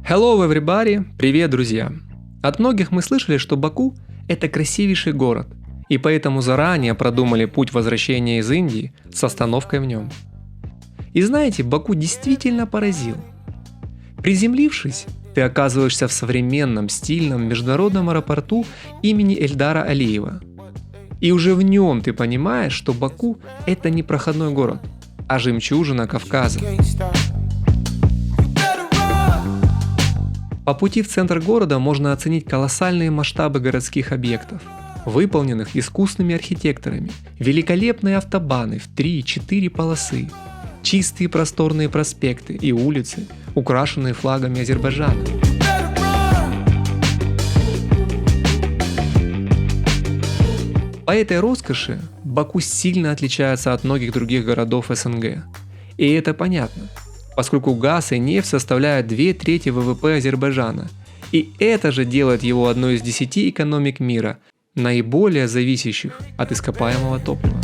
Hello everybody! Привет, друзья! От многих мы слышали, что Баку – это красивейший город, и поэтому заранее продумали путь возвращения из Индии с остановкой в нем. И знаете, Баку действительно поразил. Приземлившись, ты оказываешься в современном стильном международном аэропорту имени Эльдара Алиева. И уже в нем ты понимаешь, что Баку – это не проходной город, а жемчужина Кавказа. По пути в центр города можно оценить колоссальные масштабы городских объектов, выполненных искусными архитекторами, великолепные автобаны в 3-4 полосы, чистые просторные проспекты и улицы, украшенные флагами Азербайджана. По этой роскоши Баку сильно отличается от многих других городов СНГ. И это понятно, поскольку газ и нефть составляют 2/3 ВВП Азербайджана. И это же делает его одной из 10 экономик мира, наиболее зависящих от ископаемого топлива.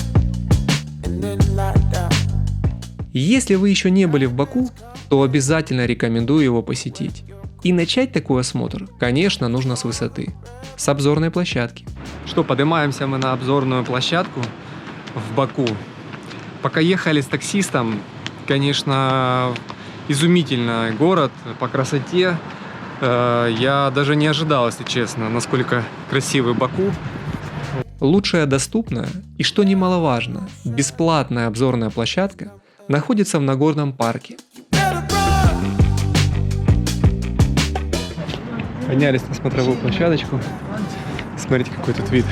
Если вы еще не были в Баку, то обязательно рекомендую его посетить. И начать такой осмотр, конечно, нужно с высоты, с обзорной площадки. Что, поднимаемся мы на обзорную площадку в Баку. Пока ехали с таксистом, конечно, изумительный город по красоте. Я даже не ожидал, если честно, насколько красивый Баку. Лучшая доступная и, что немаловажно, бесплатная обзорная площадка находится в Нагорном парке. Поднялись на смотровую площадочку. Смотрите, какой тут вид.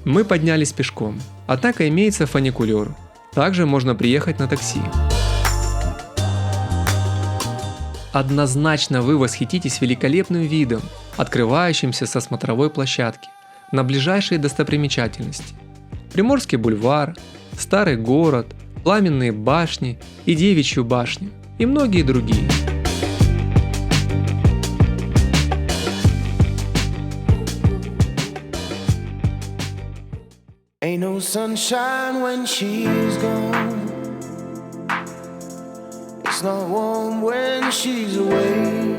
Мы поднялись пешком, однако имеется фуникулер. Также можно приехать на такси. Однозначно вы восхититесь великолепным видом, открывающимся со смотровой площадки, на ближайшие достопримечательности. Приморский бульвар, Старый город, Пламенные башни и Девичью башню и многие другие. Ain't no sunshine when she's gone. It's not warm when she's away.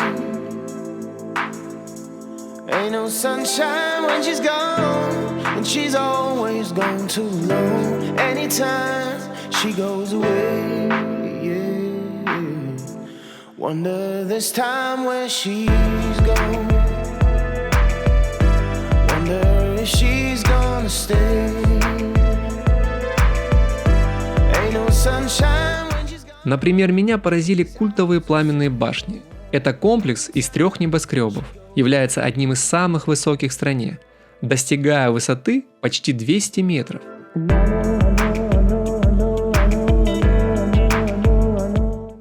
Ain't no sunshine when she's gone, and she's always gone too long. Anytime she goes away, yeah. Wonder this time where she's gone. Wonder if she's gonna stay. Ain't no sunshine. Например, меня поразили культовые Пламенные башни. Это комплекс из 3 небоскребов, является одним из самых высоких в стране, достигая высоты почти 200 метров.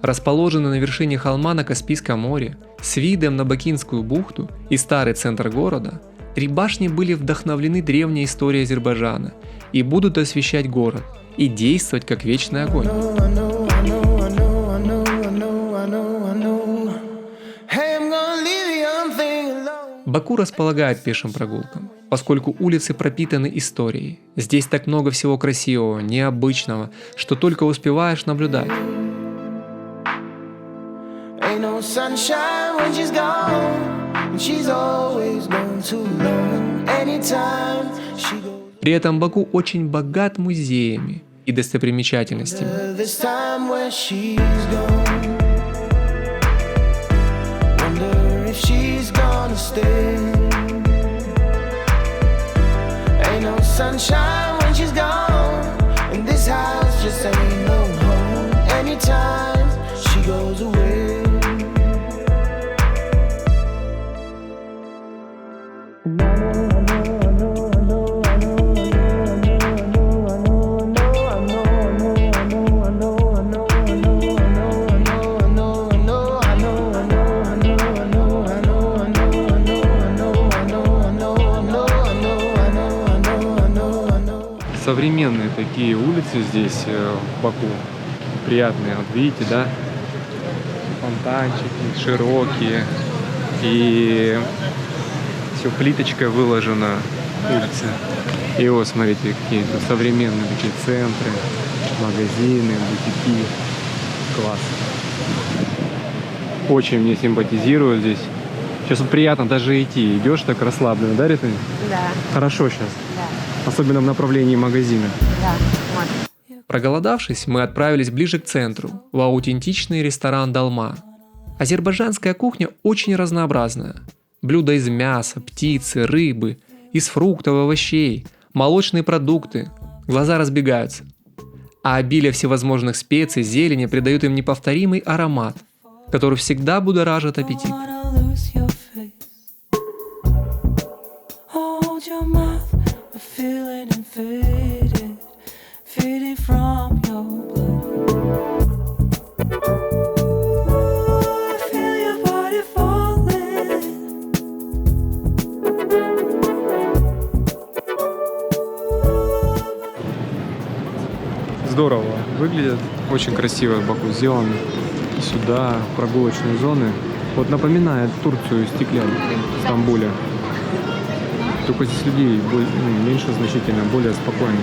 Расположены на вершине холма на Каспийском море, с видом на Бакинскую бухту и старый центр города, 3 башни были вдохновлены древней историей Азербайджана и будут освещать город и действовать как вечный огонь. Баку располагает пешим прогулкам, поскольку улицы пропитаны историей. Здесь так много всего красивого, необычного, что только успеваешь наблюдать. При этом Баку очень богат музеями и достопримечательностями. Stay. Ain't no sunshine when she's gone, and this house just ain't no home. Anytime she goes away. Современные такие улицы здесь в Баку, приятные, вот видите, да, фонтанчики широкие, И все плиточкой выложена улица. И вот, смотрите, какие тут современные такие центры, магазины, бутики. Класс. Очень мне симпатизирует здесь. Сейчас вот приятно даже идти. Идешь так расслабленно, да, Рита? Да, Хорошо сейчас. да, Особенно в направлении магазина. да. Вот. Проголодавшись, мы отправились ближе к центру, в аутентичный ресторан «Долма». Азербайджанская кухня очень разнообразная. Блюда из мяса, птицы, рыбы, из фруктов, овощей, молочные продукты. Глаза разбегаются. А обилие всевозможных специй, зелени придают им неповторимый аромат, который всегда будоражит аппетит. Здорово выглядит, очень красиво в Баку сделано. Сюда прогулочные зоны. Вот напоминает Турцию стеклянную в Стамбуле. Только здесь людей меньше значительно, более спокойно.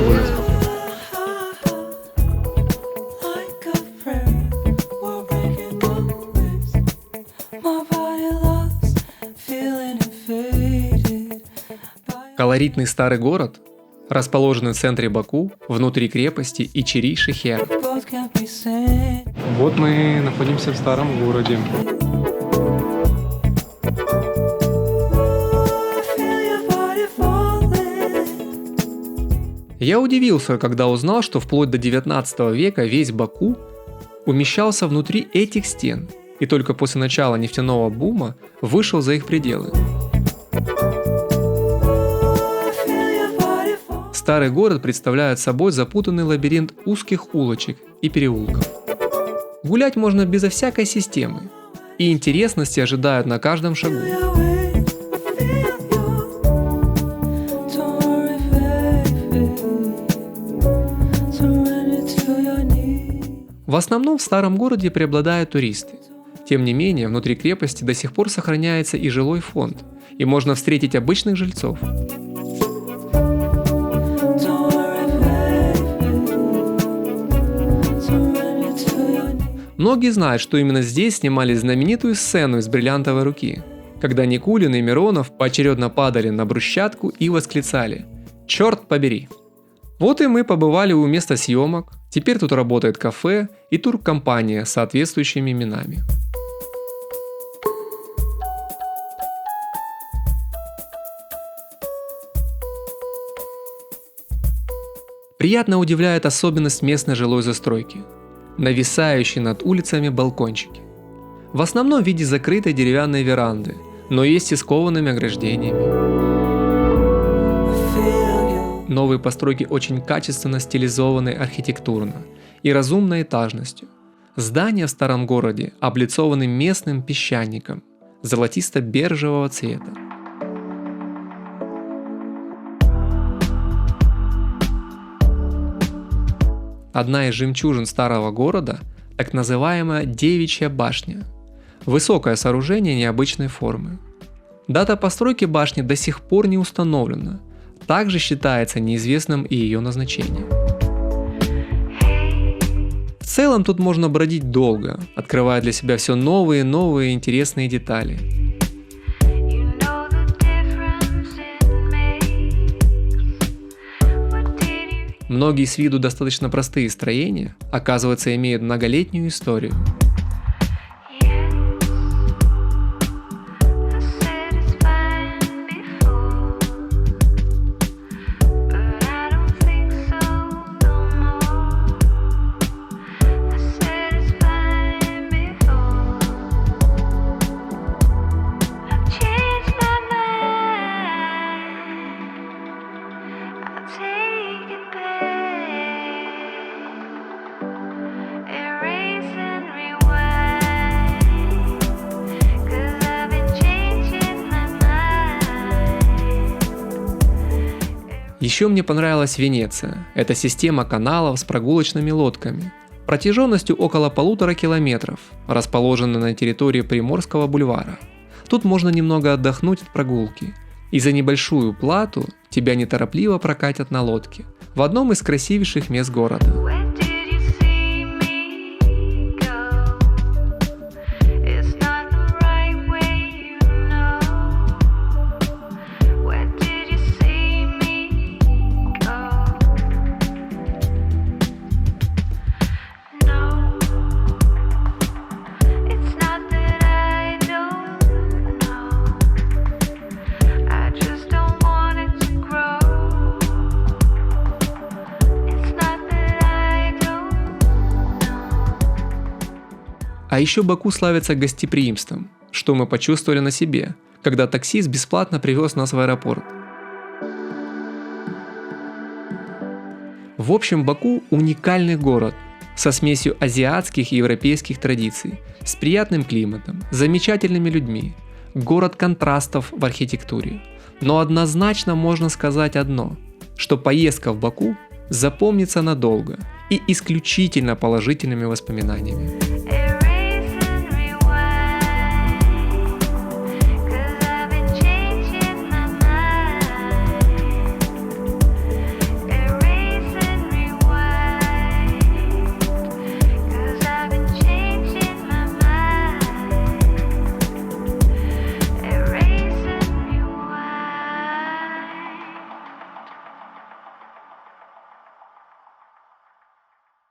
Более спокойно. Колоритный старый город, расположенный в центре Баку, внутри крепости Ичери-Шехер. Вот мы находимся в старом городе. Я удивился, когда узнал, что вплоть до 19 века весь Баку умещался внутри этих стен, и только после начала нефтяного бума вышел за их пределы. Старый город представляет собой запутанный лабиринт узких улочек и переулков. Гулять можно безо всякой системы, и интересности ожидают на каждом шагу. В основном в старом городе преобладают туристы. Тем не менее, внутри крепости до сих пор сохраняется и жилой фонд, и можно встретить обычных жильцов. Многие знают, что именно здесь снимали знаменитую сцену из «Бриллиантовой руки», когда Никулин и Миронов поочередно падали на брусчатку и восклицали «Черт побери!». Вот и мы побывали у места съемок, теперь тут работает кафе и туркомпания с соответствующими именами. Приятно удивляет особенность местной жилой застройки – нависающие над улицами балкончики. В основном в виде закрытой деревянной веранды, но есть и с коваными ограждениями. Новые постройки очень качественно стилизованы архитектурно и разумной этажностью. Здания в старом городе облицованы местным песчаником золотисто-бежевого цвета. Одна из жемчужин старого города – так называемая Девичья башня. Высокое сооружение необычной формы. Дата постройки башни до сих пор не установлена. Также считается неизвестным и ее назначение. В целом тут можно бродить долго, открывая для себя все новые и новые интересные детали. Многие с виду достаточно простые строения, оказывается, имеют многолетнюю историю. Еще мне понравилась Венеция. Это система каналов с прогулочными лодками, Протяженностью около 1,5 километров, расположена на территории Приморского бульвара. Тут можно немного отдохнуть от прогулки, и за небольшую плату тебя неторопливо прокатят на лодке в одном из красивейших мест города. Where did you see me go? It's not the right way, you know. Where did you see me go? No, it's not that I don't know. I just don't want it to grow. It's not that I don't know. А еще Баку славится гостеприимством, что мы почувствовали на себе, когда таксист бесплатно привез нас в аэропорт. В общем, Баку уникальный город со смесью азиатских и европейских традиций, с приятным климатом, замечательными людьми, город контрастов в архитектуре. Но однозначно можно сказать одно, что поездка в Баку запомнится надолго и исключительно положительными воспоминаниями.